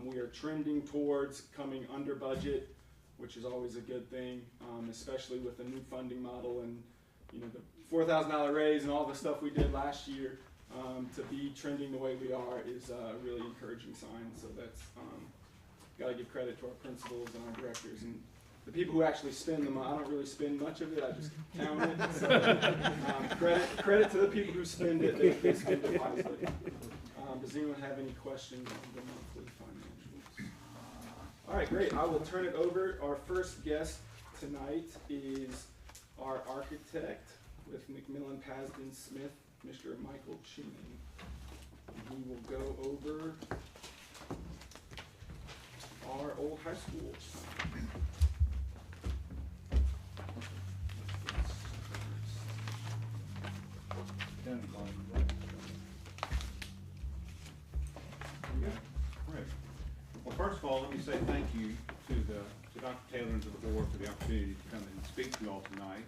We are trending towards coming under budget, which is always a good thing, especially with the new funding model and the $4,000 raise and all the stuff we did last year. To be trending the way we are is a really encouraging sign. So that's got to give credit to our principals and our directors and the people who actually spend the money. I don't really spend much of it. I just count it. So credit to the people who spend it. They spend it wisely. Does anyone have any questions on the monthly financials? All right, great. I will turn it over. Our first guest tonight is our architect with McMillan Pasden Smith, Mr. Michael Chinning. He will go over our old high school. Well, first of all, let me say thank you to Dr. Taylor and to the board for the opportunity to come and speak to you all tonight.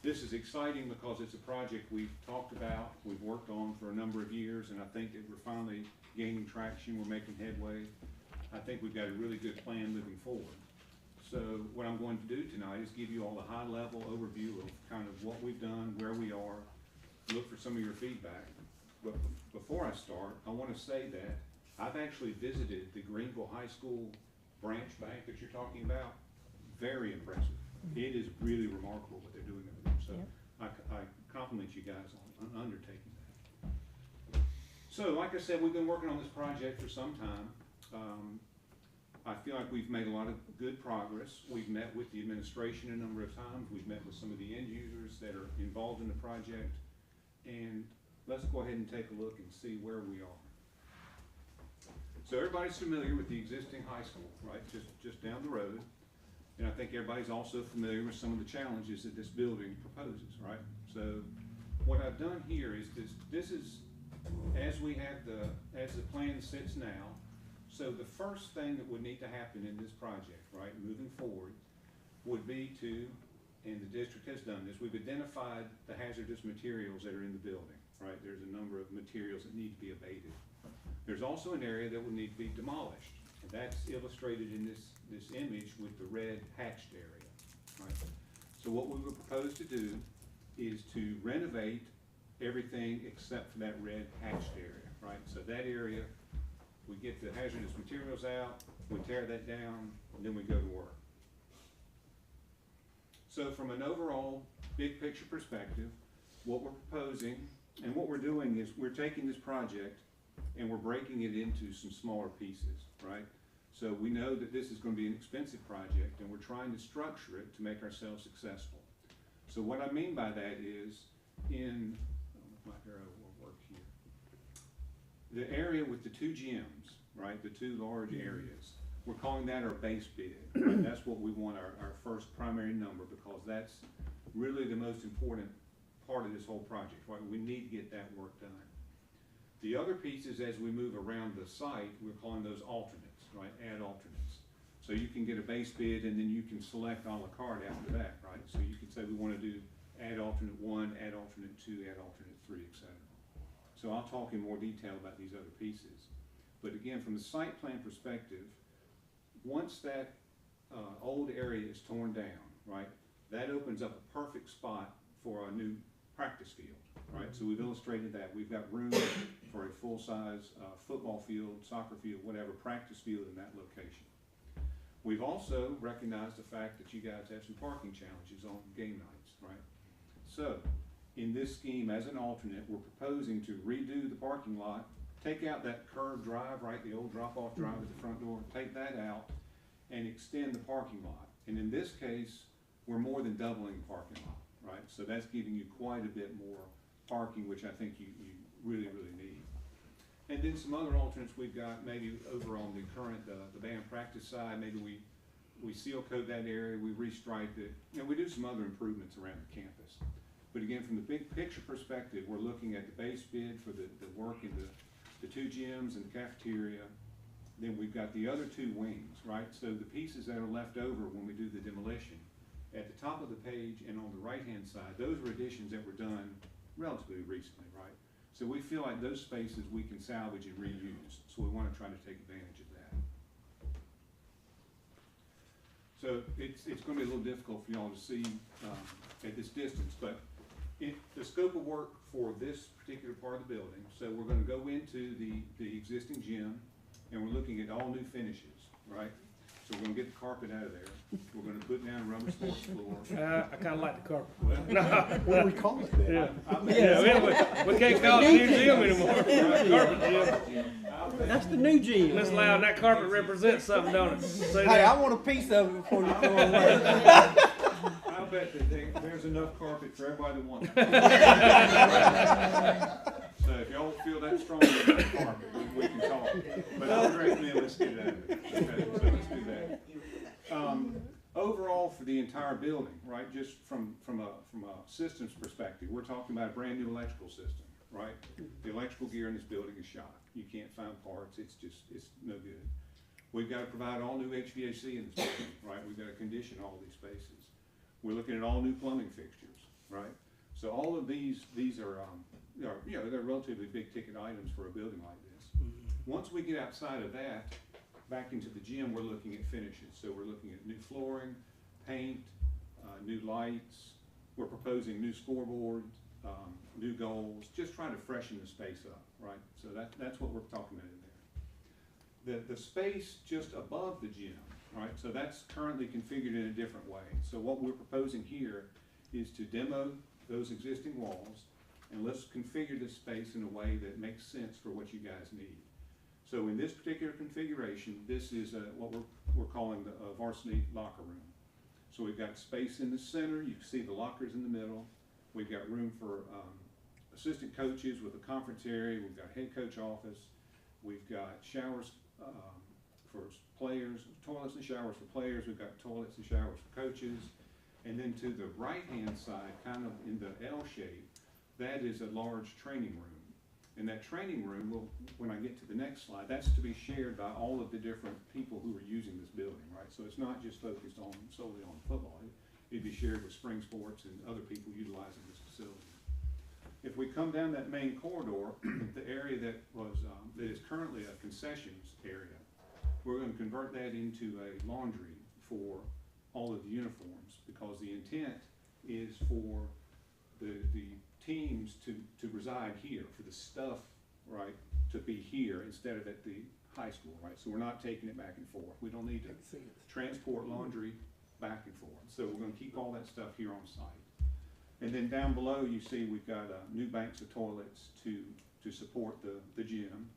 This is exciting because it's a project we've talked about, we've worked on for a number of years, and I think that we're finally gaining traction, we're making headway. I think we've got a really good plan moving forward. So what I'm going to do tonight is give you all a high-level overview of kind of what we've done, where we are, look for some of your feedback. But before I start, I want to say that I've actually visited the Greenwood High School branch bank that you're talking about. Very impressive. It is really remarkable what they're doing over there. So I compliment you guys on undertaking that. So like I said, we've been working on this project for some time. I feel like we've made a lot of good progress. We've met with the administration a number of times. We've met with some of the end users that are involved in the project. And let's go ahead and take a look and see where we are. So everybody's familiar with the existing high school, right? Just down the road. And I think everybody's also familiar with some of the challenges that this building proposes, right? So what I've done here is this is as the plan sits now. So the first thing that would need to happen in this project, right, moving forward, would be to, and the district has done this, we've identified the hazardous materials that are in the building, right? There's a number of materials that need to be abated. There's also an area that will need to be demolished, and that's illustrated in this image with the red hatched area, right? So what we would propose to do is to renovate everything except for that red hatched area, right? So that area, we get the hazardous materials out, we tear that down, and then we go to work. So from an overall big picture perspective, what we're proposing and what we're doing is we're taking this project and we're breaking it into some smaller pieces, right? So we know that this is going to be an expensive project and we're trying to structure it to make ourselves successful. So what I mean by that is I don't know if my arrow will work here. The area with the two gyms, right, the two large areas, we're calling that our base bid, right? That's what we want our first primary number, because that's really the most important part of this whole project, right? We need to get that work done. The other pieces, as we move around the site, we're calling those alternates, right? Add alternates. So you can get a base bid and then you can select a la carte after that, right? So you can say we want to do add alternate 1, add alternate 2, add alternate 3, etc. So I'll talk in more detail about these other pieces. But again, from the site plan perspective, once that old area is torn down, right, that opens up a perfect spot for a new practice field, right? So we've illustrated that. We've got room for a full-size football field, soccer field, whatever, practice field in that location. We've also recognized the fact that you guys have some parking challenges on game nights, right? So in this scheme, as an alternate, we're proposing to redo the parking lot, take out that curved drive, right, the old drop-off drive at the front door, take that out and extend the parking lot. And in this case, we're more than doubling the parking lot, right? So that's giving you quite a bit more parking, which I think you really, really need. And then some other alternates we've got, maybe over on the current, the band practice side, maybe we seal coat that area, we restripe it, and we do some other improvements around the campus. But again, from the big picture perspective, we're looking at the base bid for the work in the two gyms and the cafeteria. Then we've got the other two wings, right? So the pieces that are left over when we do the demolition, at the top of the page and on the right-hand side, those were additions that were done relatively recently, right? So we feel like those spaces we can salvage and reuse. So we want to try to take advantage of that. So it's gonna be a little difficult for y'all to see, at this distance, but the scope of work for this particular part of the building, so we're gonna go into the existing gym, and we're looking at all new finishes, right? So we're gonna get the carpet out of there, we're gonna put down a rubber sports floor. I kinda like the carpet. Well, What do we call it then? Yeah, we can't call it new gym anymore. Carpet gym. That's the new gym. Miss Loud, that carpet represents something, don't it? Say Hey, I that. want a piece of it before you throw it away. I'll bet that there's enough carpet for everybody that wants it. So if y'all feel that strong about carpet, we can talk. But I would recommend let's get it out of it. Okay, so let's do that. Overall, for the entire building, right, just from a systems perspective, we're talking about a brand new electrical system, right? The electrical gear in this building is shot. You can't find parts. It's no good. We've got to provide all new HVAC in this building, right? We've got to condition all these spaces. We're looking at all new plumbing fixtures, right? So all of these are they're relatively big ticket items for a building like this. Once we get outside of that, back into the gym, we're looking at finishes. So we're looking at new flooring, paint, new lights. We're proposing new scoreboard, new goals, just trying to freshen the space up, right? So that's what we're talking about in there. The space just above the gym, right? So that's currently configured in a different way. So what we're proposing here is to demo those existing walls, and let's configure this space in a way that makes sense for what you guys need. So in this particular configuration, this is what we're calling the varsity locker room. So we've got space in the center. You can see the lockers in the middle. We've got room for assistant coaches with a conference area. We've got head coach office. We've got showers for players, toilets and showers for players. We've got toilets and showers for coaches. And then to the right-hand side, kind of in the L shape, that is a large training room. And that training room, when I get to the next slide, that's to be shared by all of the different people who are using this building, right? So it's not just focused solely on football. It'd be shared with spring sports and other people utilizing this facility. If we come down that main corridor, the area that is currently a concessions area, we're going to convert that into a laundry for all of the uniforms, because the intent is for the teams to reside here, for the stuff, right, to be here instead of at the high school, right? So we're not taking it back and forth. We don't need to transport laundry back and forth. So we're going to keep all that stuff here on site. And then down below, you see we've got new banks of toilets to support the gym.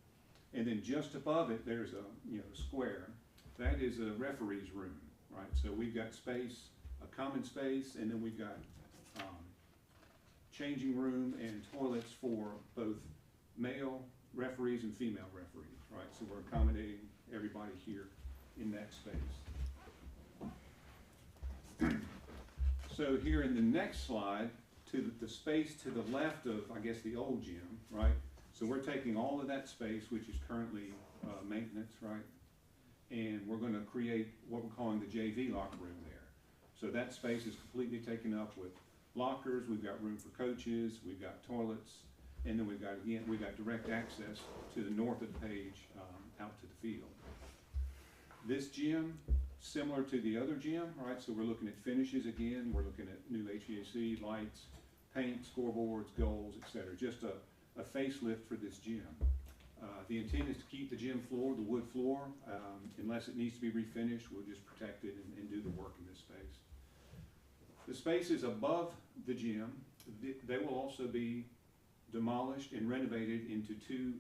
And then just above it, there's a square. That is a referee's room, right? So we've got space, a common space, and then we've got changing room and toilets for both male referees and female referees, right? So we're accommodating everybody here in that space. So here in the next slide, to the space to the left of, I guess, the old gym, right? So we're taking all of that space, which is currently maintenance, right? And we're going to create what we're calling the JV locker room there. So that space is completely taken up with lockers. We've got room for coaches. We've got toilets, and then we've got direct access to the north of the page out to the field. This gym, similar to the other gym, right? So we're looking at finishes again. We're looking at new HVAC, lights, paint, scoreboards, goals, etc. Just a facelift for this gym. The intent is to keep the gym floor, the wood floor, unless it needs to be refinished. We'll just protect it and do the work in this space. The spaces above the gym, they will also be demolished and renovated into two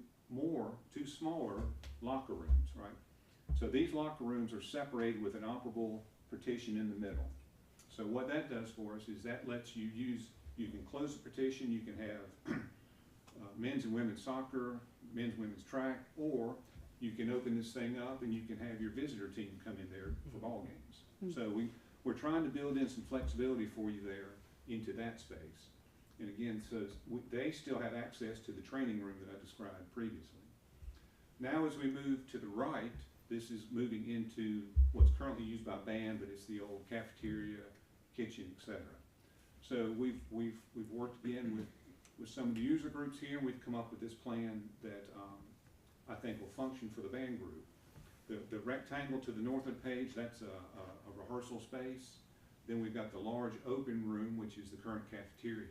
smaller locker rooms, right? So these locker rooms are separated with an operable partition in the middle. So what that does for us is that lets you can close the partition, you can have men's and women's soccer, men's and women's track, or you can open this thing up and you can have your visitor team come in there for ball games. So we're trying to build in some flexibility for you there into that space. And again, so they still have access to the training room that I described previously. Now as we move to the right, this is moving into what's currently used by band, but it's the old cafeteria, kitchen, etc. So we've worked again with some of the user groups here. We've come up with this plan that I think will function for the band group. The rectangle to the north of the page, that's a rehearsal space. Then we've got the large open room, which is the current cafeteria.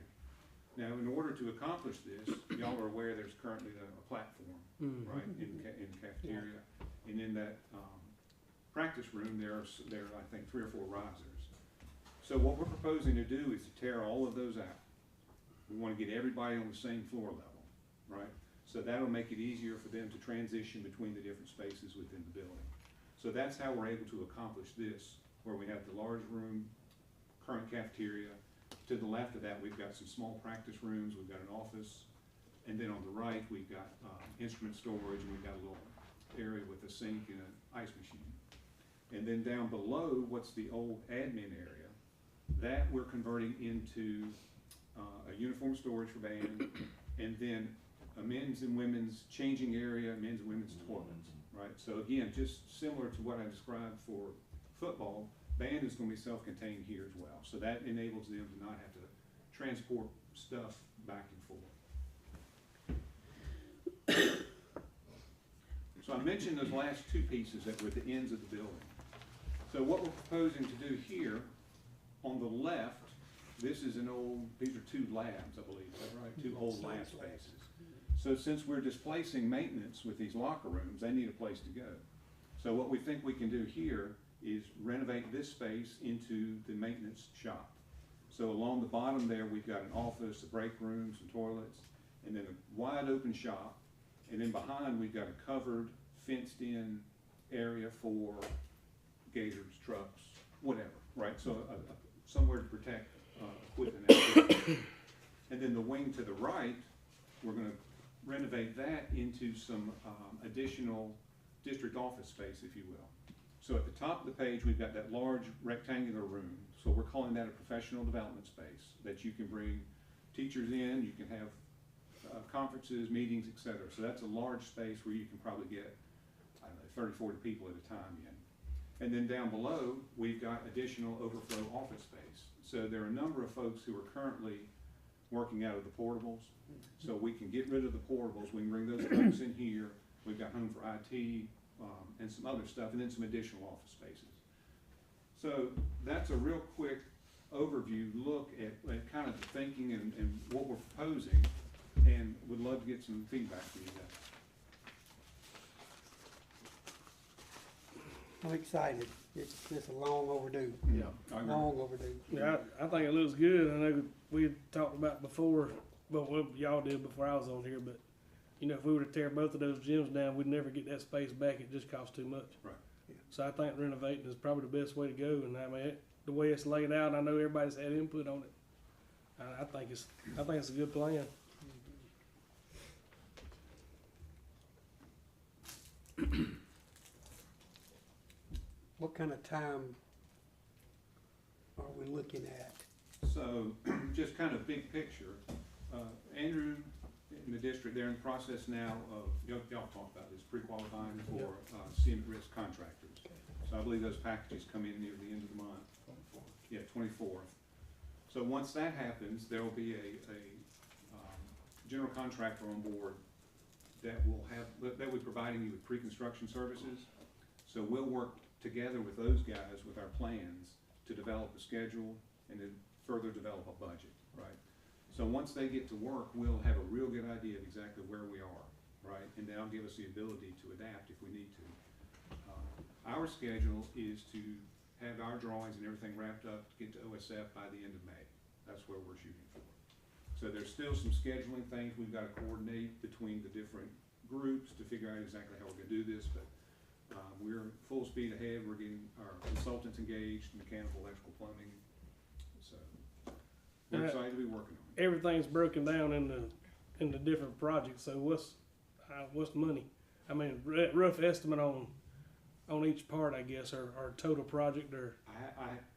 Now, in order to accomplish this, y'all are aware there's currently a platform, right, in the cafeteria. And in that practice room, there are, I think, 3 or 4 risers. So what we're proposing to do is to tear all of those out. We want to get everybody on the same floor level, right? So that'll make it easier for them to transition between the different spaces within the building. So that's how we're able to accomplish this, where we have the large room, current cafeteria. To the left of that, we've got some small practice rooms, we've got an office, and then on the right, we've got instrument storage, and we've got a little area with a sink and an ice machine. And then down below, what's the old admin area, that we're converting into a uniform storage for band, and then a men's and women's changing area, men's and women's toilets, right? So again, just similar to what I described for football, band is going to be self-contained here as well. So that enables them to not have to transport stuff back and forth. So I mentioned those last 2 pieces that were at the ends of the building. So what we're proposing to do here, on the left, this is these are 2 labs, I believe, is that right? 2 old lab spaces. So since we're displacing maintenance with these locker rooms, they need a place to go. So what we think we can do here is renovate this space into the maintenance shop. So along the bottom there, we've got an office, a break room, some toilets, and then a wide open shop. And then behind, we've got a covered, fenced-in area for gators, trucks, whatever, right? So somewhere to protect equipment. And then the wing to the right, we're going to renovate that into some additional district office space, if you will. So at the top of the page, we've got that large rectangular room. So we're calling that a professional development space that you can bring teachers in, you can have conferences, meetings, etc. So that's a large space where you can probably get, I don't know, 30, 40 people at a time in. And then down below, we've got additional overflow office space. So there are a number of folks who are currently working out of the portables. So we can get rid of the portables, we can bring those folks in here. We've got home for IT and some other stuff, and then some additional office spaces. So that's a real quick overview look at kind of the thinking and what we're proposing, and would love to get some feedback from you guys. I'm excited. It's a long overdue. Yeah. I agree. Long overdue. Yeah, I think it looks good. I know we had talked about before, well, y'all did before I was on here, but you know, if we were to tear both of those gyms down, we'd never get that space back. It just costs too much. Right. Yeah. So I think renovating is probably the best way to go. And I mean, the way it's laid out, I know everybody's had input on it. I think it's a good plan. What kind of time are we looking at? So just kind of big picture, Andrew in the district, they're in the process now of, y'all talked about this, pre-qualifying for CM risk contractors. So I believe those packages come in near the end of the month. 24th. Yeah, 24th. So once that happens, there will be a general contractor on board that will be providing you with pre-construction services. So we'll work together with those guys with our plans to develop a schedule and then further develop a budget, right? So once they get to work, we'll have a real good idea of exactly where we are, right? And that'll give us the ability to adapt if we need to. Our schedule is to have our drawings and everything wrapped up to get to OSF by the end of May. That's where we're shooting for. So there's still some scheduling things we've got to coordinate between the different groups to figure out exactly how we're going to do this, but we're full speed ahead. We're getting our consultants engaged, mechanical, electrical, plumbing. So we're excited to be working on it. Everything's broken down in the different projects. So what's the money? I mean, rough estimate on each part, I guess, or total project, or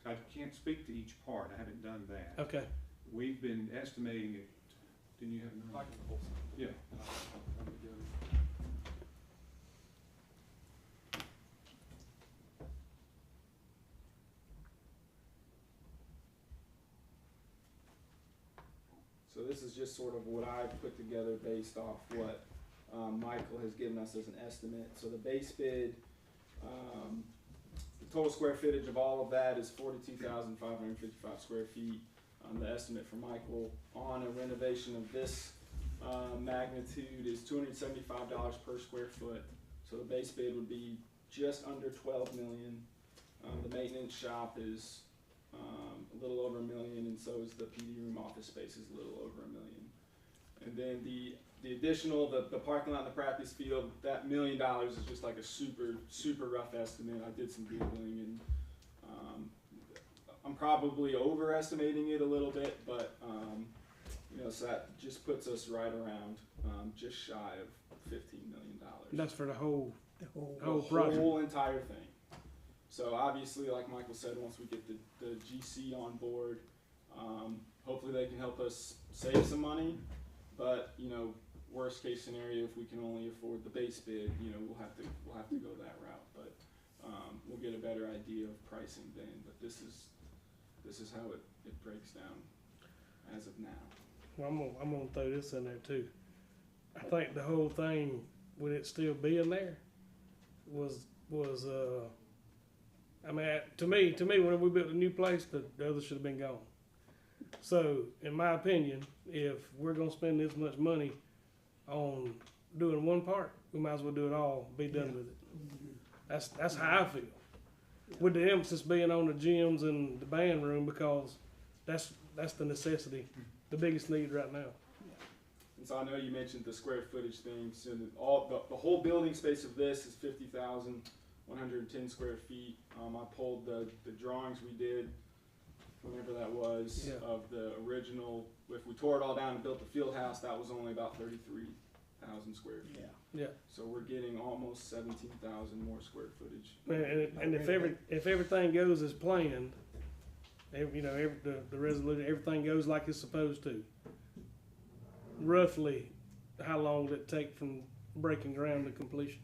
I can't speak to each part. I haven't done that. okay. We've been estimating it. Didn't you have a number? Yeah. So this is just sort of what I've put together based off what Michael has given us as an estimate. So the base bid The total square footage of all of that is 42,555 square feet. The estimate for Michael on a renovation of this magnitude is $275 per square foot. So the base bid would be just under 12 million. The maintenance shop is a little over $1 million, and so is the PD room office space is a little over $1 million. And then the additional, the parking lot and the practice field, that $1 million is just like a super rough estimate. I did some Googling, and I'm probably overestimating it a little bit, but you know, so that just puts us right around just shy of $15 million. That's for the whole whole project. Whole entire thing. So obviously, like Michael said, once we get the GC on board, hopefully they can help us save some money. But you know, worst case scenario, if we can only afford the base bid, you know, we'll have to go that route. But we'll get a better idea of pricing then. But this is how it breaks down as of now. Well, I'm gonna throw this in there too. I think the whole thing, with it still being there, was I mean, to me, when we built a new place, the other should have been gone. So, in my opinion, if we're gonna spend this much money on doing one part, we might as well do it all, be done with it. That's how I feel. With the emphasis being on the gyms and the band room, because that's the necessity, the biggest need right now. And so I know you mentioned the square footage thing. So the whole building space of this is 50,110 square feet. I pulled the drawings we did, whenever that was, of the original. If we tore it all down and built the field house, that was only about 33,000 square feet. Yeah. So we're getting almost 17,000 more square footage. And if everything goes as planned, the resolution, everything goes like it's supposed to. Roughly, how long would it take from breaking ground to completion?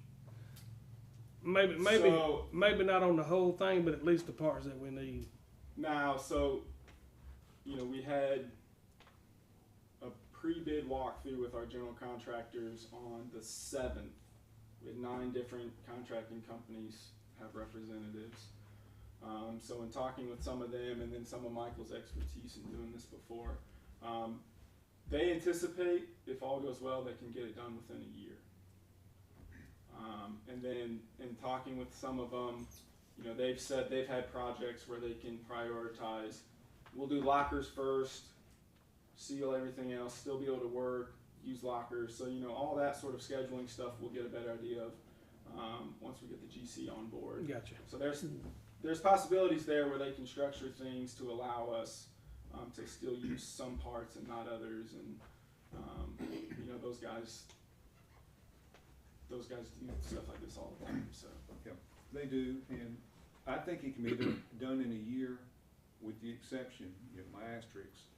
Maybe not on the whole thing, but at least the parts that we need. Now, so, you know, we had a pre-bid walkthrough with our general contractors on the 7th. We had 9 different contracting companies have representatives. So in talking with some of them, and then some of Michael's expertise in doing this before, they anticipate, if all goes well, they can get it done within a year. And then in talking with some of them, you know, they've said they've had projects where they can prioritize. We'll do lockers first, seal everything else, still be able to work, use lockers. So, you know, all that sort of scheduling stuff we'll get a better idea of once we get the GC on board. Gotcha. So there's possibilities there where they can structure things to allow us to still use some parts and not others. And, you know, those guys do stuff like this all the time. So. Yeah, they do, and I think it can be done in a year, with the exception, you know, my asterisks.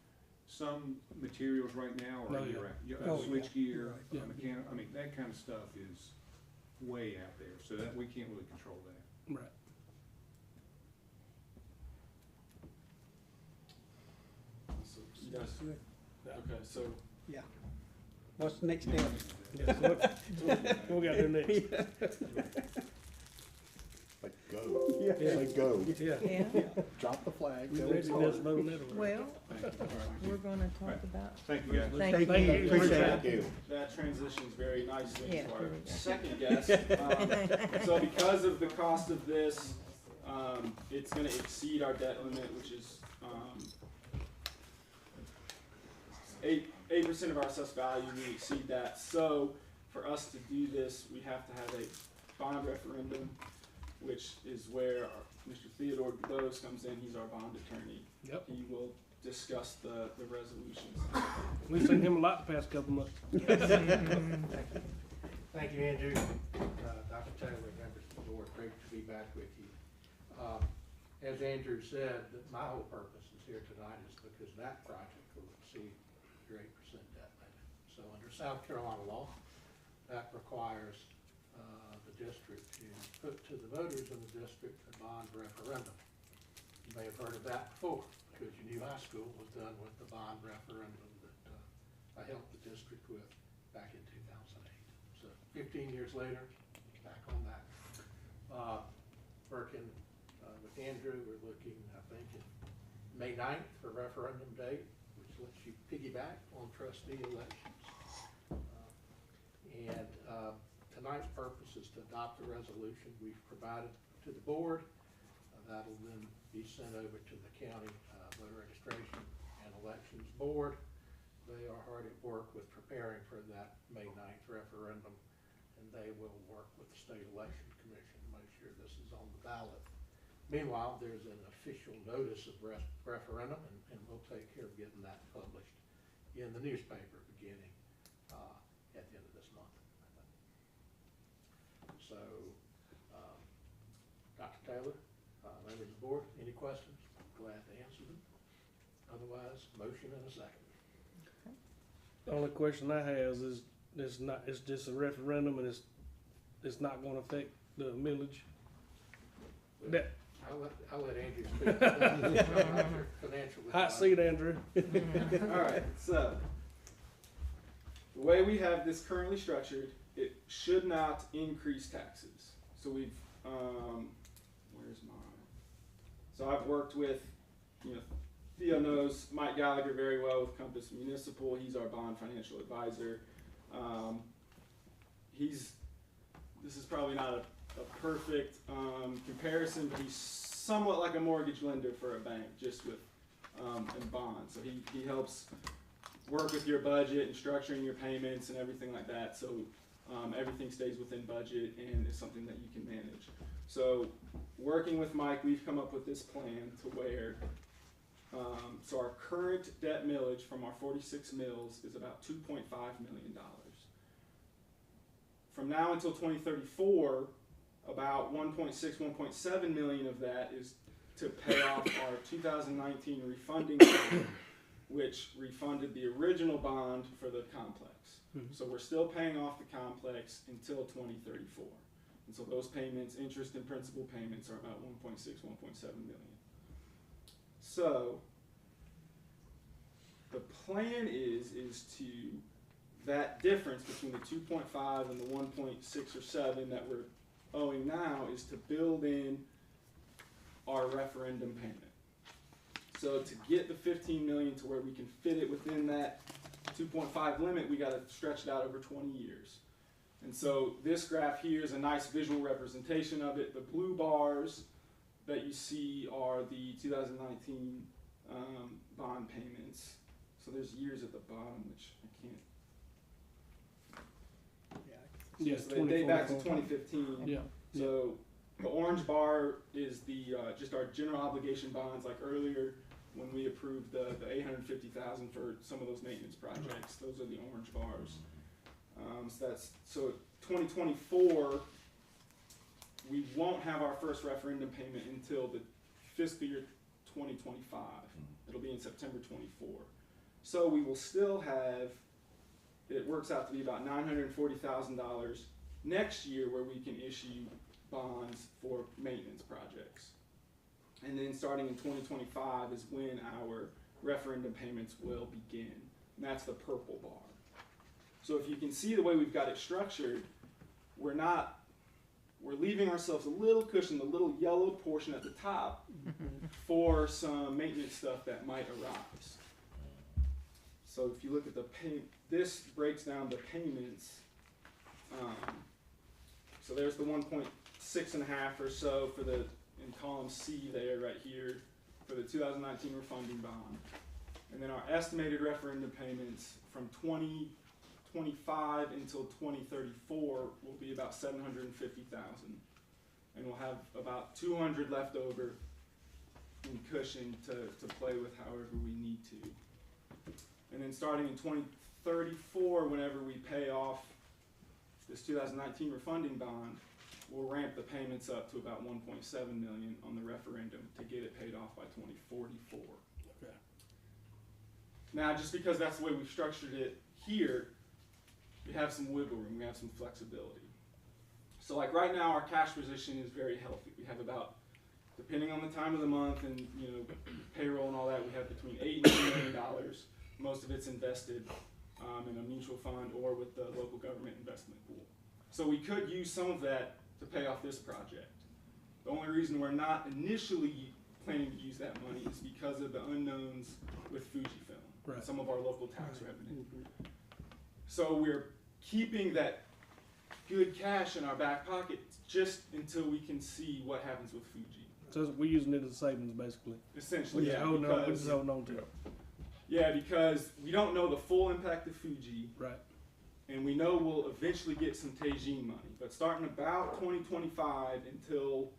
Some materials right now are a year out. Switch gear, mechanical, I mean, that kind of stuff is way out there, so that we can't really control that. Right. So you guys, okay, so Yeah. What's the next step? Yeah, so what we got to do next? Like go. Yeah. Like go. Yeah. Yeah, Drop the flag. We Go. ready to just vote on it or- well, thank you. we're gonna talk about, Thank you, guys. thank Thank you. you. Appreciate it. Thank you. That transitions very nicely Yeah, to our here we go. second guest. So because of the cost of this, it's gonna exceed our debt limit, which is 8% of our assessed value. We exceed that. So for us to do this, we have to have a bond referendum, which is where Mr. Theodore Dubose comes in. He's our bond attorney. Yep. He will discuss the resolutions. We've seen him a lot the past couple months. Thank you, Andrew. Dr. Taylor, members of the board, great to be back with you. As Andrew said, my whole purpose is here tonight is because that project will exceed your 8% debt limit. So under South Carolina law, that requires the district to put to the voters in the district a bond referendum. You may have heard of that before, because your new high school was done with the bond referendum that I helped the district with back in 2008. So 15 years later, back on that. Working with Andrew, we're looking, I think, at May 9th for referendum date, which lets you piggyback on trustee elections. Tonight's purpose is to adopt the resolution we've provided to the board. That'll then be sent over to the county voter registration and elections board. They are hard at work with preparing for that May 9th referendum, and they will work with the state election commission to make sure this is on the ballot. Meanwhile, there's an official notice of referendum, and we'll take care of getting that published in the newspaper beginning at the end of this month. So, Dr. Taylor, members of the board, any questions? Glad to answer them. Otherwise, motion and a second. The only question I have is it's just a referendum and it's not gonna affect the millage. That, I'll let Andrew speak to that. Financial hot advisor. seat, Andrew. All right, so the way we have this currently structured, it should not increase taxes. So we've, where's mine? So I've worked with, Theo knows Mike Gallagher very well with Compass Municipal. He's our bond financial advisor. This is probably not a perfect comparison, but he's somewhat like a mortgage lender for a bank, just with and bonds. So he helps work with your budget and structuring your payments and everything like that. So everything stays within budget and is something that you can manage. So working with Mike, we've come up with this plan to where so our current debt millage from our 46 mills is about $2.5 million. From now until 2034, about 1.7 million of that is to pay off our 2019 refunding bond, which refunded the original bond for the complex. Mhm. So we're still paying off the complex until 2034. And so those payments, interest and principal payments, are about 1.7 million. So the plan is to, that difference between the 2.5 and the 1.6 or 7 that we're owing now is to build in our referendum payment. So to get the 15 million to where we can fit it within that 2.5 limit, we got to stretch it out over 20 years. And so this graph here is a nice visual representation of it. The blue bars that you see are the 2019 bond payments. So there's years at the bottom, which I can't. Yeah. Yes, So they date back to 2024. 2015. Yeah. So the orange bar is the just our general obligation bonds, like earlier when we approved the 850,000 for some of those maintenance projects. Those are the orange bars. So 2024, we won't have our first referendum payment until the fiscal year 2025. It'll be in September 24. So we will still have, it works out to be about $940,000 next year where we can issue bonds for maintenance projects. And then starting in 2025 is when our referendum payments will begin. And that's the purple bar. So if you can see the way we've got it structured, we're leaving ourselves a little cushion, the little yellow portion at the top for some maintenance stuff that might arise. So if you look at this breaks down the payments. So there's the 1.6 or so for the, in column C there, right here, for the 2019 refunding bond. And then our estimated referendum payments from 2025 until 2034 will be about 750,000. And we'll have about 200 left over in cushion to play with however we need to. And then starting in 2034, whenever we pay off this 2019 refunding bond, we'll ramp the payments up to about 1.7 million on the referendum to get it paid off by 2044. Okay. Now, just because that's the way we've structured it here, we have some wiggle room, we have some flexibility. So like right now, our cash position is very healthy. We have about, depending on the time of the month and payroll and all that, we have between $8 and $10 million. Most of it's invested in a mutual fund or with the local government investment pool. So we could use some of that to pay off this project. The only reason we're not initially planning to use that money is because of the unknowns with Fujifilm, Right. some of our local tax revenue. Mhm. So we're keeping that good cash in our back pocket just until we can see what happens with Fuji. So we're using it as savings basically. Essentially, We're yeah, just holding on, we're just because, holding on to it. yeah, because we don't know the full impact of Fuji, Right. and we know we'll eventually get some Teijin money. But starting about 2025 until,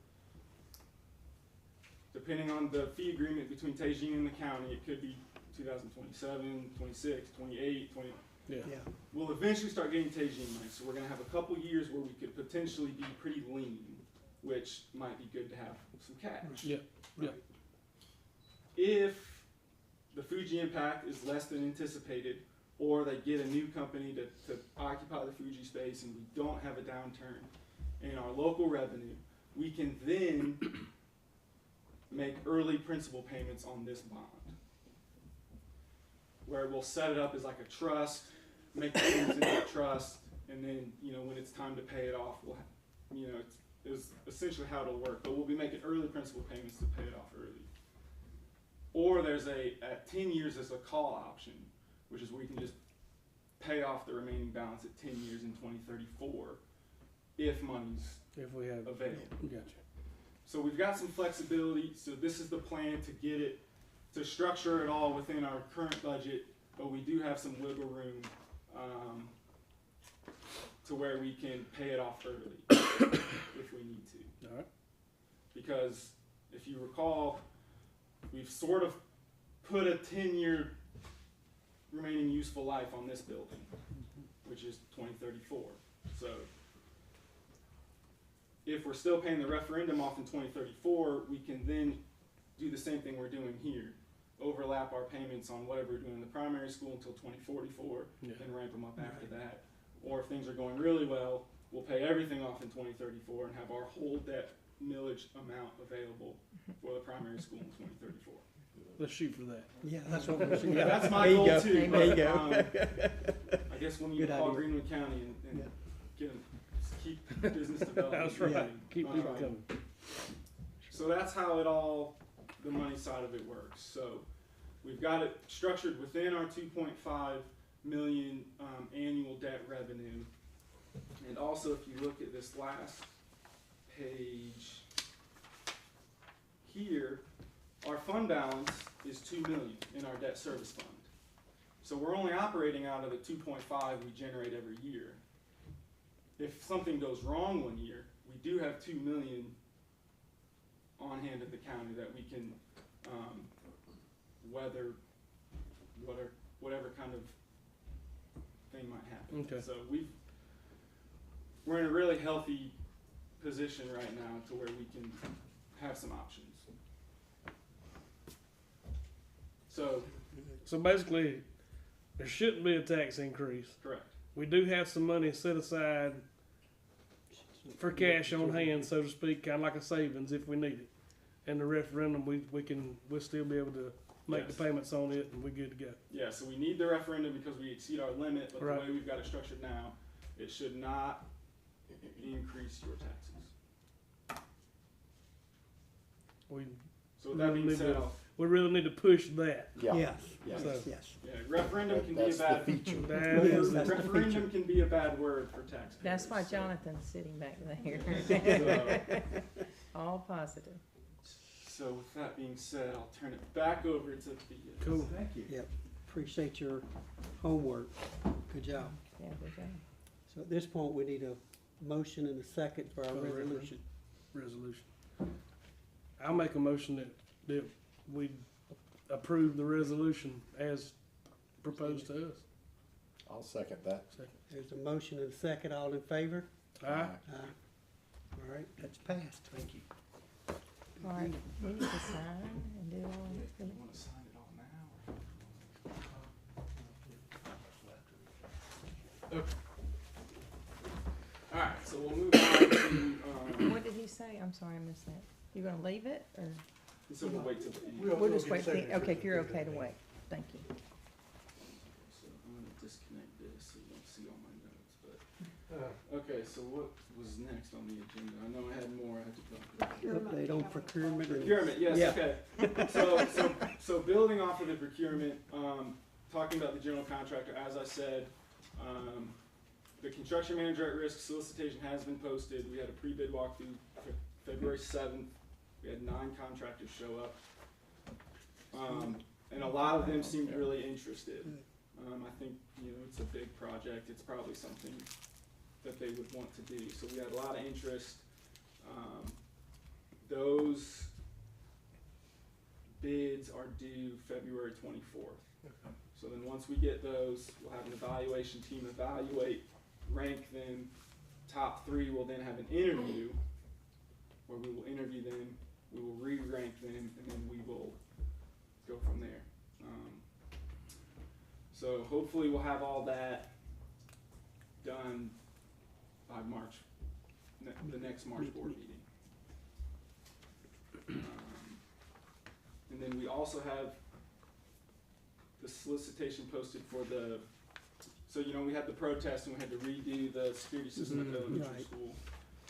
depending on the fee agreement between Teijin and the county, it could be 2027, 26, 28, 20. Yeah. Yeah, We'll eventually start getting Teijin money, so we're gonna have a couple years where we could potentially be pretty lean, which might be good to have some cash. Yeah. Yeah. If the Fuji impact is less than anticipated, or they get a new company to occupy the Fuji space and we don't have a downturn in our local revenue, we can then make early principal payments on this bond. Where we'll set it up as like a trust, make payments into the trust, and then, you know, when it's time to pay it off, we'll, you know, it's essentially how it'll work, but we'll be making early principal payments to pay it off early. Or there's at 10 years, there's a call option, which is where you can just pay off the remaining balance at 10 years in 2034, if money's If we have. available. Gotcha. So we've got some flexibility, so this is the plan to get it, to structure it all within our current budget, but we do have some wiggle room, to where we can pay it off early, if we need to. All right. Because if you recall, we've sort of put a 10-year remaining useful life on this building, which is 2034. So if we're still paying the referendum off in 2034, we can then do the same thing we're doing here. Overlap our payments on whatever we're doing in the primary school until 2044, Yeah. and ramp them up after that. Or if things are going really well, we'll pay everything off in 2034 and have our whole debt millage amount available for the primary school in 2034. Let's shoot for that. yeah, that's what we're saying. Yeah, that's my There you goal go. too. There you but, go. I guess when you Good call idea. Greenwood County and Yeah. get them, keep business development. That's right. going. Keep it Um, coming. So that's how it all, the money side of it works. So we've got it structured within our 2.5 million annual debt revenue. And also, if you look at this last page here, our fund balance is 2 million in our debt service fund. So we're only operating out of the 2.5 we generate every year. If something goes wrong one year, we do have 2 million on hand at the county that we can weather whatever kind of thing might happen. Okay. So we're in a really healthy position right now to where we can have some options. So, So basically, there shouldn't be a tax increase. correct. We do have some money set aside for cash on hand, so to speak, kind of like a savings if we need it. And the referendum, we'll still be able to make Yes. the payments on it, and we're good to go. Yeah, so we need the referendum because we exceed our limit, but Right. the way we've got it structured now, it should not increase your taxes. We So with that Really being need said, to- we really need to push that. Yeah. Yes, Yeah. yes, yes. yeah, referendum can be a That's the bad, feature. That Yes, is- that's the referendum feature. can be a bad word for taxpayers. That's why so- Jonathan's sitting back there. So, All positive. so with that being said, I'll turn it back over to the. Cool. Thank you. Yep. Appreciate your homework. Good job. Yeah, good job. So at this point, we need a motion and a second for our For the referendum. resolution. Resolution. I'll make a motion that we approve the resolution as proposed to us. I'll second that. There's a motion and a second. All in favor? Aye. Aye. All right, that's passed. Thank you. All right, we need to sign and do all You this. wanna sign it all now? or- Okay. Alright, so we'll move on to, What did he say? I'm sorry, I missed that. You're gonna leave it, or so we'll wait till the end. we'll just wait? Okay, if you're okay to wait. Thank you. So I'm gonna disconnect this so you don't see all my notes, but Okay, so what was next on the agenda? I know I had more I had to talk about. Update on procurement. and- Procurement, yes, Yeah. okay. So building off of the procurement, talking about the general contractor, as I said, the construction manager at risk solicitation has been posted. We had a pre-bid walkthrough February 7th. We had 9 contractors show up. And a lot of them seemed really interested. I think, it's a big project. It's probably something that they would want to do. So we had a lot of interest. Those bids are due February 24th. So then once we get those, we'll have an evaluation team evaluate, rank them. Top 3 will then have an interview where we will interview them, we will re-rank them, and then we will go from there. So hopefully we'll have all that done by March, the next March board meeting. And then we also have the solicitation posted for so we had the protest and we had to redo the security system at the elementary Right. school.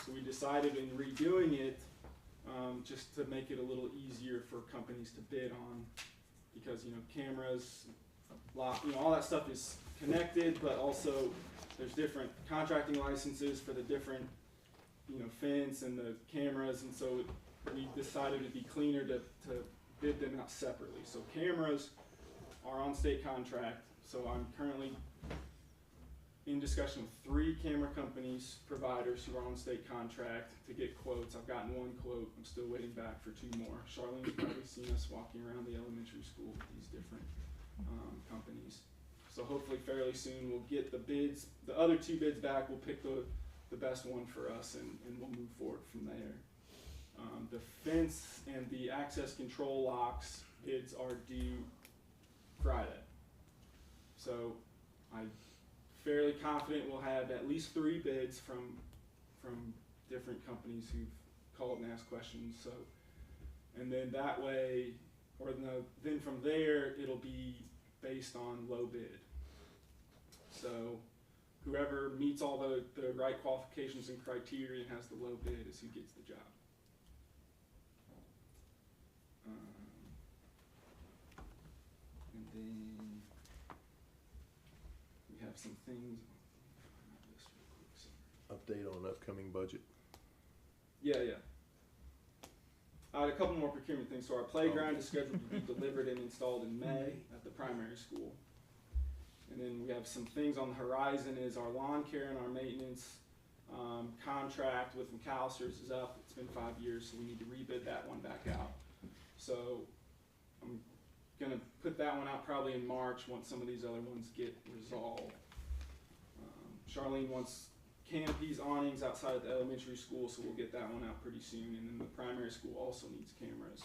So we decided in redoing it, just to make it a little easier for companies to bid on, because cameras, all that stuff is connected, but also there's different contracting licenses for the different fence and the cameras, and so we decided it'd be cleaner to bid them out separately. So cameras are on state contract, so I'm currently in discussion with 3 camera companies, providers who are on state contract to get quotes. I've gotten 1 quote. I'm still waiting back for 2 more. Charlene's probably seen us walking around the elementary school with these different companies. So hopefully fairly soon we'll get the bids, the other 2 bids back. We'll pick the best one for us and we'll move forward from there. The fence and the access control locks bids are due Friday. So I'm fairly confident we'll have at least 3 bids from different companies who've called and asked questions. So, and then that way, then from there it'll be based on low bid. So whoever meets all the right qualifications and criteria and has the low bid is who gets the job. And then we have some things. Update on upcoming budget. Yeah. I had a couple more procurement things. So our playground is scheduled to be delivered and installed in May at the primary school. And then we have some things on the horizon is our lawn care and our maintenance contract with McAllister's is up. It's been 5 years, so we need to rebid that one back out. So I'm gonna put that one out probably in March once some of these other ones get resolved. Charlene wants canopies, awnings outside of the elementary school, so we'll get that one out pretty soon. And then the primary school also needs cameras,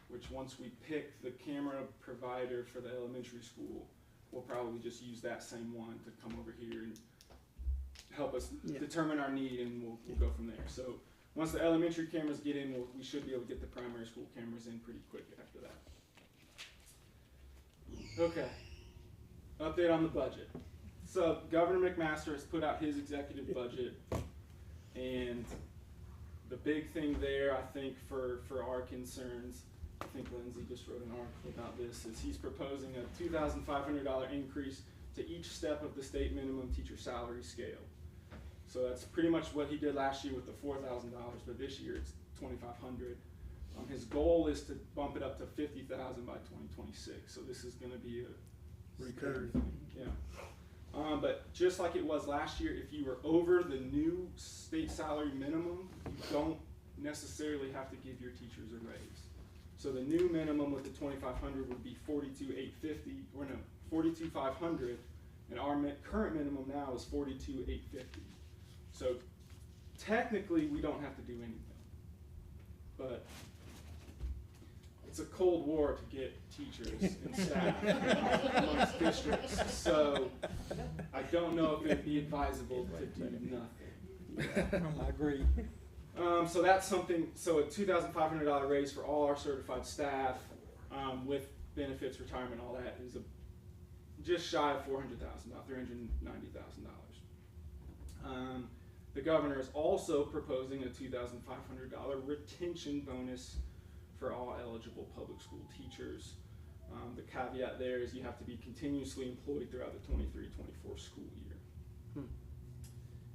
which once we pick the camera provider for the elementary school, we'll probably just use that same one to come over here and help us determine our need, and we'll go from there. So once the elementary cameras get in, we should be able to get the primary school cameras in pretty quick after that. Okay, update on the budget. So Governor McMaster has put out his executive budget, and the big thing there, I think, for our concerns, I think Lindsay just wrote an article about this, is he's proposing a $2,500 increase to each step of the state minimum teacher salary scale. So that's pretty much what he did last year with the $4,000, but this year it's $2,500. His goal is to bump it up to $50,000 by 2026. So this is going to be a recurring thing. Yeah. But just like it was last year, if you were over the new state salary minimum, you don't necessarily have to give your teachers a raise. So the new minimum with the $2,500 would be $42,850, or no, $42,500, and our current minimum now is $42,850. So technically, we don't have to do anything, but it's a cold war to get teachers and staff amongst districts. So I don't know if it'd be advisable to do nothing. I agree. So that's something. So a $2,500 raise for all our certified staff, with benefits, retirement, all that, is just shy of $400,000, $390,000. The governor is also proposing a $2,500 retention bonus for all eligible public school teachers. The caveat there is you have to be continuously employed throughout the 23-24 school year.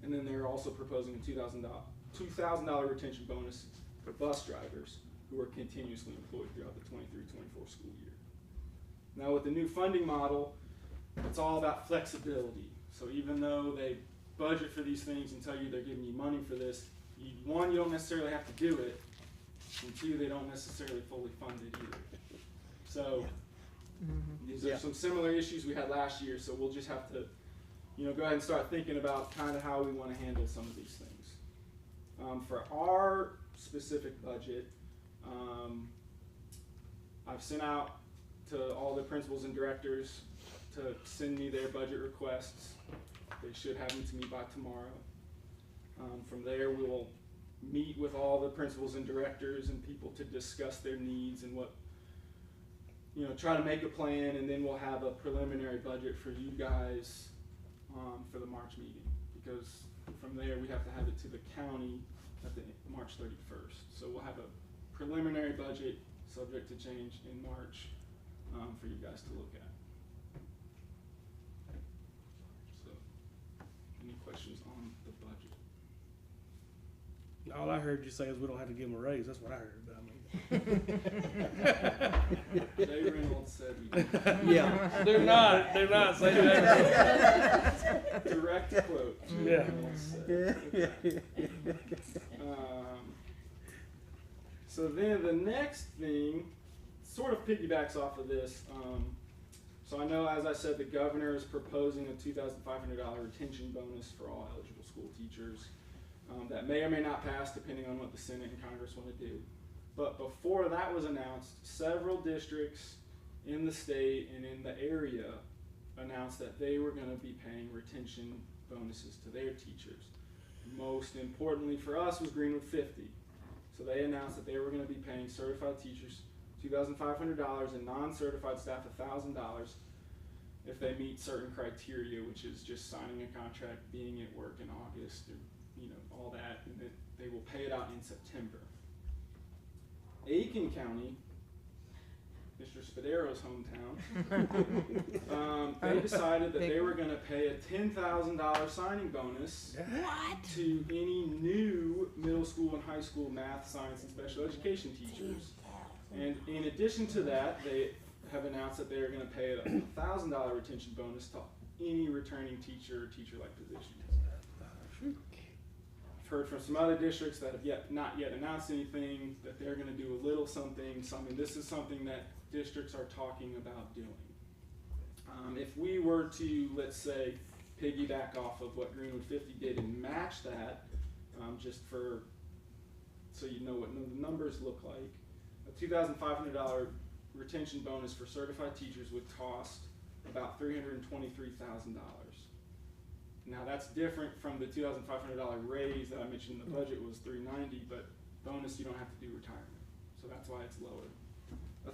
And then they're also proposing a $2,000 retention bonus for bus drivers who are continuously employed throughout the 23-24 school year. Now with the new funding model, it's all about flexibility. So even though they budget for these things and tell you they're giving you money for this, one, you don't necessarily have to do it, and two, they don't necessarily fully fund it either. So these are some similar issues we had last year, so we'll just have to, go ahead and start thinking about kind of how we want to handle some of these things. For our specific budget, I've sent out to all the principals and directors to send me their budget requests. They should have them to me by tomorrow. From there, we will meet with all the principals and directors and people to discuss their needs and what, try to make a plan, and then we'll have a preliminary budget for you guys for the March meeting, because from there we have to have it to the county at the March 31st. So we'll have a preliminary budget subject to change in March for you guys to look at. So, any questions on the budget? All I heard you say is we don't have to give them a raise. That's what I heard. But Jay Reynolds said we didn't. Yeah. they're not saying that. Direct quote. Jay Yeah. Reynolds said. Okay. So then the next thing sort of piggybacks off of this. So I know, as I said, the governor is proposing a $2,500 retention bonus for all eligible school teachers. That may or may not pass depending on what the Senate and Congress want to do. But before that was announced, several districts in the state and in the area announced that they were going to be paying retention bonuses to their teachers. Most importantly for us was Greenwood 50. So they announced that they were going to be paying certified teachers $2,500 and non-certified staff $1,000 if they meet certain criteria, which is just signing a contract, being at work in August, or all that, and then they will pay it out in September. Aiken County, Mr. Spadero's hometown, they decided that they were going to pay a $10,000 signing bonus to any new middle school and high school math, science, and special education teachers. And in addition to that, they have announced that they are going to pay a $1,000 retention bonus to any returning teacher or teacher-like positions. I've heard from some other districts that have not yet announced anything, that they're going to do a little something. So, this is something that districts are talking about doing. If we were to, let's say, piggyback off of what Greenwood 50 did and match that, just so you know what the numbers look like, a $2,500 retention bonus for certified teachers would cost about $323,000. Now that's different from the $2,500 raise that I mentioned in the budget was $390, but bonus you don't have to do retirement, so that's why it's lower.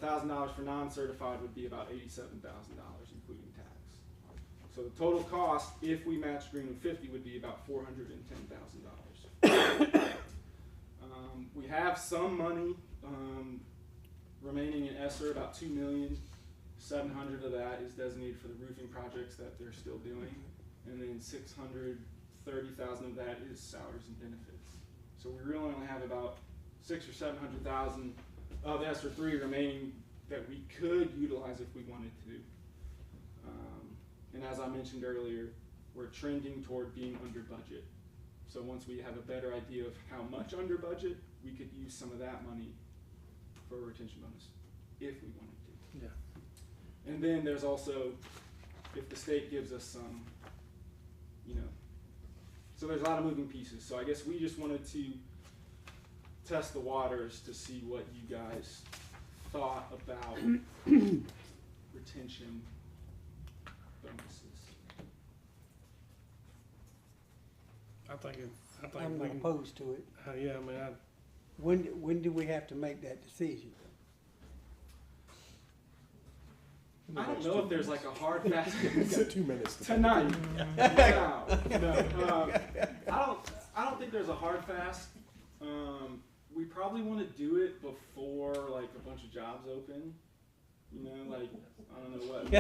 $1,000 for non-certified would be about $87,000 including tax. So the total cost, if we match Greenwood 50, would be about $410,000. We have some money remaining in ESSER, about $2,700,000 of that is designated for the roofing projects that they're still doing, and then $630,000 of that is salaries and benefits. So we really only have about $600,000 or $700,000 of ESSER 3 remaining that we could utilize if we wanted to. And as I mentioned earlier, we're trending toward being under budget. So once we have a better idea of how much under budget, we could use some of that money for a retention bonus if we wanted to. Yeah. And then there's also, if the state gives us some, so there's a lot of moving pieces. So I guess we just wanted to test the waters to see what you guys thought about retention bonuses. I'm not opposed to it. Yeah, I mean, When do we have to make that decision? I don't know if there's like a hard fast We've got 2 minutes to tonight. No, I don't think there's a hard fast. We probably want to do it before like a bunch of jobs open. You know, like I don't know what.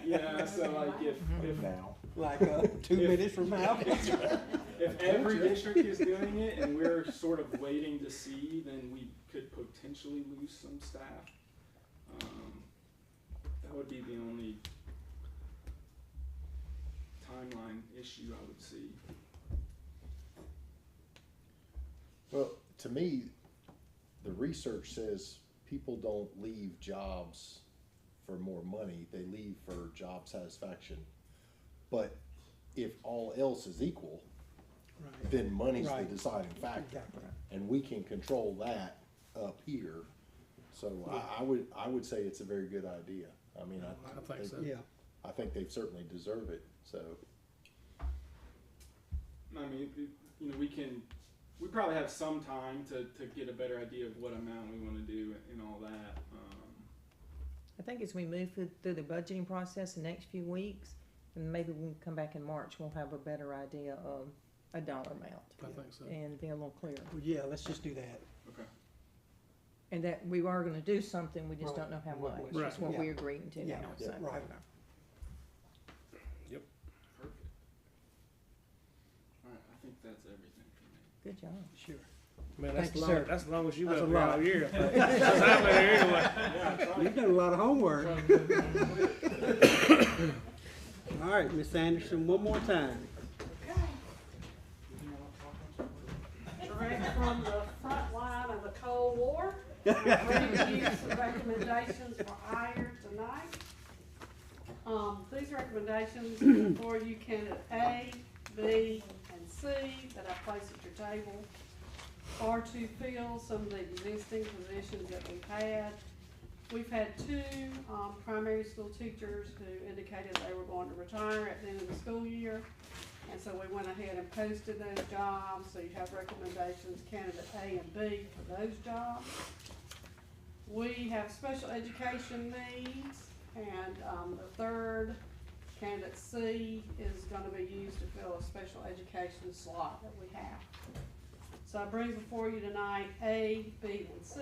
Yeah, so like if now. Like, 2 minutes from now? if every district is doing it and we're sort of waiting to see, then we could potentially lose some staff. That would be the only timeline issue I would see. Well, to me, the research says people don't leave jobs for more money, they leave for job satisfaction. But if all else is equal, Right. then money's the Right. deciding factor. Exactly. And we can control that up here. So I would say it's a very good idea. I mean, I think so. Yeah, I think they certainly deserve it, so. I mean, you know, we probably have some time to get a better idea of what amount we want to do and all that. I think as we move through the budgeting process the next few weeks, and maybe when we come back in March, we'll have a better idea of a dollar amount I think so. and be a little clearer. well, yeah, let's just do that. Okay. And that we are gonna do something, we just don't know how Right. much. Right. That's what Yeah. we're agreeing to Yeah, now, yeah, so. right. Perfect. All right, I think that's everything for me. Good job. Sure. Man, Thank that's you, long, sir. that's as long as you've That's been a there lot. all year. Since I've been here anyway. Yeah, You've done a lot of homework. All right, Miss Anderson, one more time. Direct from the front line of the Cold War. I bring you some recommendations for hire tonight. These recommendations for you candidate A, B, and C that I place at your table are to fill some of the existing positions that we've had. We've had two primary school teachers who indicated they were going to retire at the end of the school year. And so we went ahead and posted those jobs, so you have recommendations, candidate A and B for those jobs. We have special education needs, and the third, candidate C, is gonna be used to fill a special education slot that we have. So I bring before you tonight A, B, and C,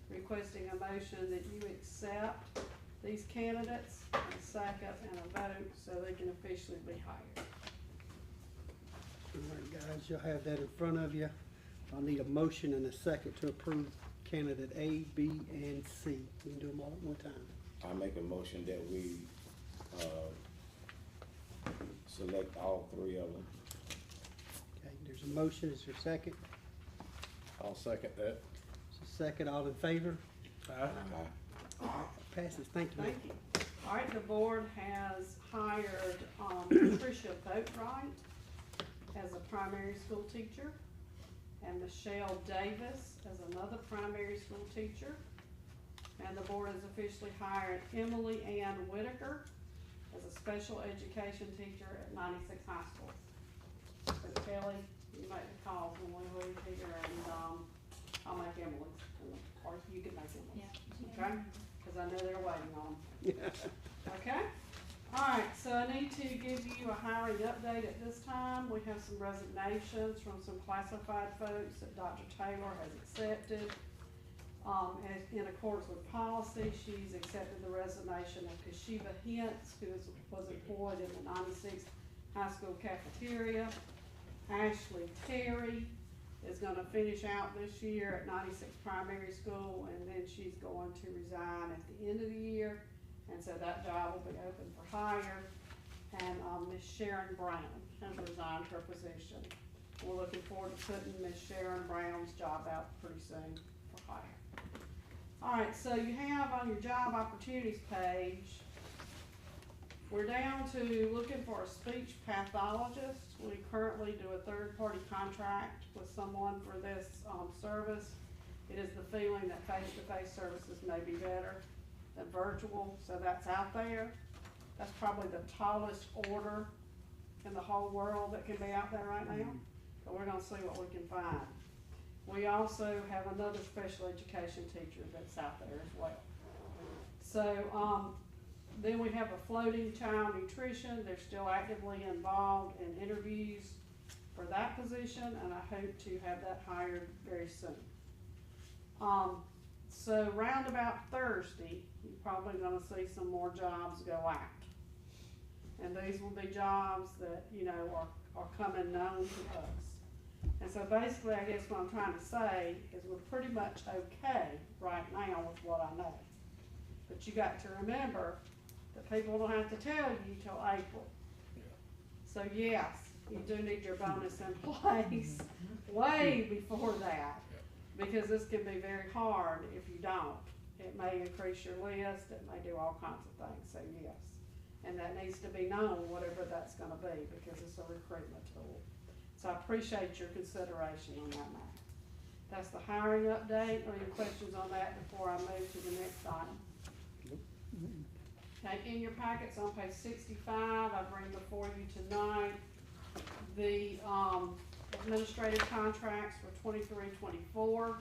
requesting a motion that you accept these candidates, a second and a vote, so they can officially be hired. All right, guys, you'll have that in front of you. I'll need a motion and a second to approve candidate A, B, and C. We can do them all at one time. I make a motion that we, select all three of them. Okay, there's a motion, is there a second? I'll second that. There's a second, all in favor? Aye. Passes, thank you. Thank you. All right, the board has hired Tricia Boatwright as a primary school teacher, and Michelle Davis as another primary school teacher. And the board has officially hired Emily Ann Whitaker as a special education teacher at 96 High School. So Kelly, you make the calls when we leave here, and I'll make Emily's, or you can make Emily's, okay? Cause I know they're waiting on them. Okay? Alright, so I need to give you a hiring update at this time. We have some resignations from some classified folks that Dr. Taylor has accepted. As in accordance with policy, she's accepted the resignation of Kashiva Hintz, who was employed in the 96 high school cafeteria. Ashley Terry is gonna finish out this year at 96 primary school, and then she's going to resign at the end of the year. And so that job will be open for hire. And Ms. Sharon Brown has resigned her position. We're looking forward to putting Ms. Sharon Brown's job out pretty soon for hire. All right, so you have on your job opportunities page, we're down to looking for a speech pathologist. We currently do a third-party contract with someone for this service. It is the feeling that face-to-face services may be better than virtual, so that's out there. That's probably the tallest order in the whole world that can be out there right now, but we're gonna see what we can find. We also have another special education teacher that's out there as well. So, then we have a floating child nutrition. They're still actively involved in interviews for that position, and I hope to have that hired very soon. So round about Thursday, you're probably gonna see some more jobs go out. And these will be jobs that, you know, are coming known to us. And so basically, I guess what I'm trying to say is we're pretty much okay right now with what I know. But you got to remember that people don't have to tell you till April. So yes, you do need your bonus in place way before that, because this can be very hard if you don't. It may increase your list, it may do all kinds of things, so yes. And that needs to be known, whatever that's gonna be, because it's a recruitment tool. So I appreciate your consideration on that matter. That's the hiring update. Are any questions on that before I move to the next item? Okay, in your packets on page 65, I bring before you tonight the administrative contracts for 23-24.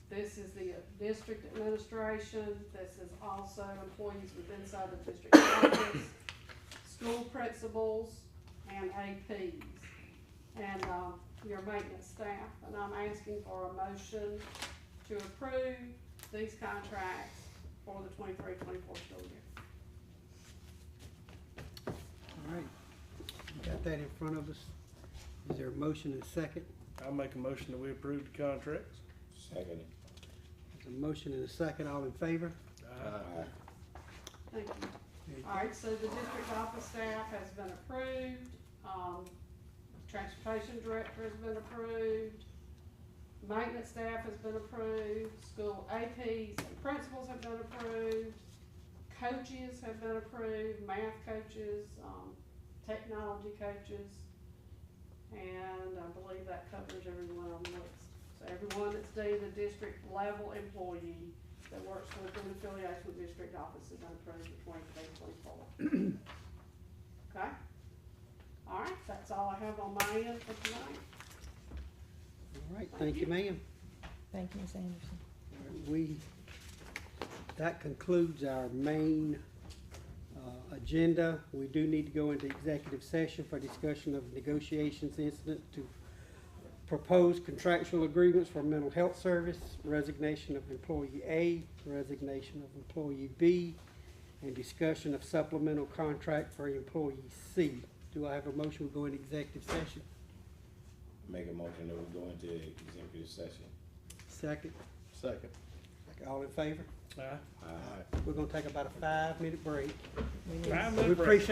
This is the district administration. This is also employees with inside the district office, school principals, and APs, and your maintenance staff. And I'm asking for a motion to approve these contracts for the 23-24 school year. All right, we got that in front of us. Is there a motion and a second? I'll make a motion that we approve the contracts. Second. There's a motion and a second, all in favor? Aye. Thank you. All right, so the district office staff has been approved, transportation director has been approved, maintenance staff has been approved, school APs and principals have been approved, coaches have been approved, math coaches, technology coaches, and I believe that covers everyone on the list. So everyone that's dated a district level employee that works within affiliation with district office has been approved for 23-24. Okay? All right, that's all I have on my end for tonight. All right, thank you, ma'am. Thank you, Ms. Anderson. That concludes our main agenda. We do need to go into executive session for discussion of negotiations incident to propose contractual agreements for mental health service, resignation of employee A, resignation of employee B, and discussion of supplemental contract for employee C. Do I have a motion to go into executive session? Make a motion that we go into executive session. Second. Second. All in favor? Aye. Aye. We're gonna take about a 5-minute break. We need- 5 We minute break. appreciate